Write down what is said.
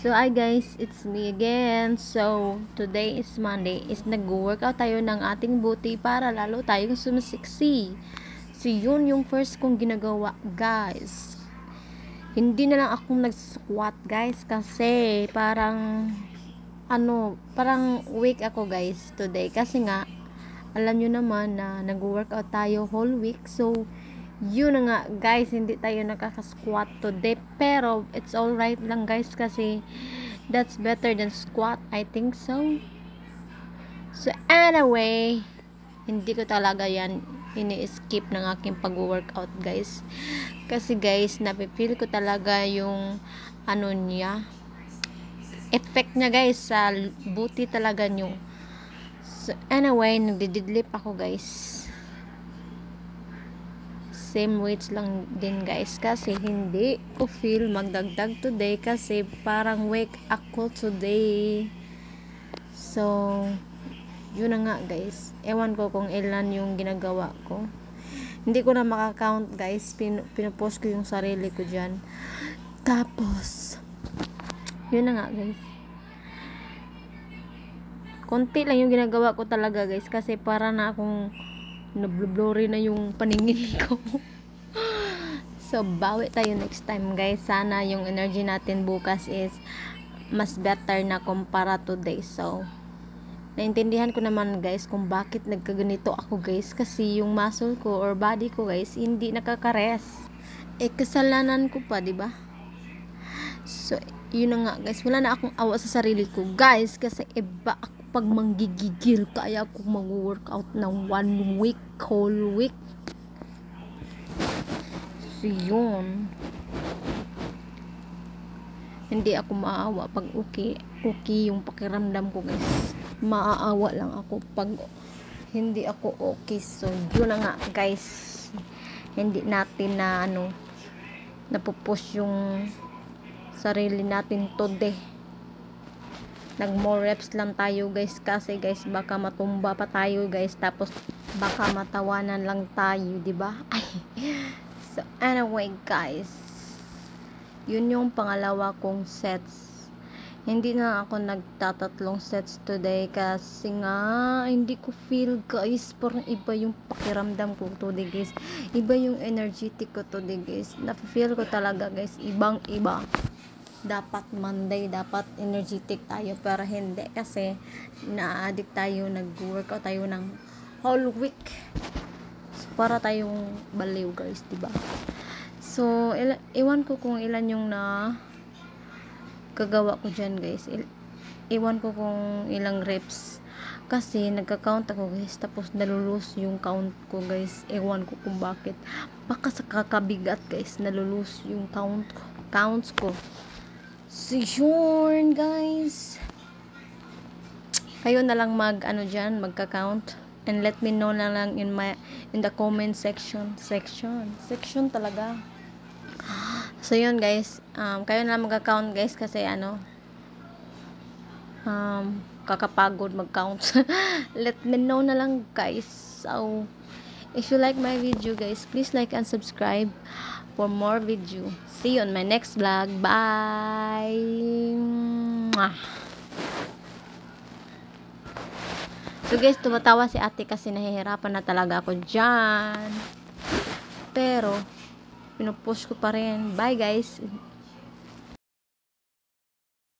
So, hi guys, it's me again. So, today is Monday. Nag-workout tayo ng ating booty para lalo tayong sumisiksi. So, yun yung first kong ginagawa, guys. Hindi na lang akong nag-squat, guys, kasi parang weak ako, guys, today. Kasi nga, alam nyo naman na nag-workout tayo whole week. So, yun na nga guys, hindi tayo nakaka-squat today, pero it's alright lang guys, kasi that's better than squat, I think so. So anyway, hindi ko talaga yan ini-skip ng aking pag-workout guys, kasi guys, napipil ko talaga yung effect niya guys sa booty talaga nyo. So anyway, nagdididlip ako guys, same weights lang din guys, kasi hindi ko feel magdagdag today kasi parang weak ako today. So yun na nga guys, ewan ko kung ilan yung ginagawa ko, hindi ko na makakount guys. Pinupost ko yung sarili ko dyan, tapos yun na nga guys, konti lang yung ginagawa ko talaga guys, kasi para na akong nablo-blurry na yung paningin ko. So bawi tayo next time guys. Sana yung energy natin bukas is mas better na kumpara today. So naintindihan ko naman guys kung bakit nagkaganito ako guys, kasi yung muscle ko or body ko guys hindi nakaka-rest. Kasalanan ko pa, di ba? So yun na nga guys, wala na akong awa sa sarili ko guys, kasi iba ako pag manggigigil, kaya ako mag-workout ng 1 week, whole week. So yun, hindi ako maawa pag okay yung pakiramdam ko guys. Maaawa lang ako pag hindi ako okay. So yun na nga guys, hindi natin na napupush yung sarili natin today. Nag more reps lang tayo guys, kasi guys baka matumba pa tayo guys, tapos baka matawanan lang tayo, di ba? So anyway guys, yun yung pangalawa kong sets. Hindi na ako nagtatatlong sets today kasi nga hindi ko feel guys, parang iba yung pakiramdam ko today guys, iba yung energetic ko today guys. Na-feel ko talaga guys, ibang iba. Dapat Monday, dapat energetic tayo, pero hindi, kasi na-addict tayo, nag-workout tayo ng whole week. So, para tayong baliw guys, diba? So iwan ko kung ilan yung kagawa ko dyan guys, iwan ko kung ilang reps, kasi nagka-count ako guys, tapos nalulus yung count ko guys. Ewan ko kung bakit, baka sa kakabigat guys nalulus yung counts ko. So yun guys, kayo na lang magka-count and let me know na lang in the comment section talaga. So yun guys, kayo na lang magka-count guys, kasi kakapagod mag-count. Let me know na lang guys. So if you like my video guys, please like and subscribe for more video. See you on my next vlog. Bye. So guys, tumatawa si ate kasi nahihirapan na talaga ako dyan, pero pinupush ko pa rin. Bye guys.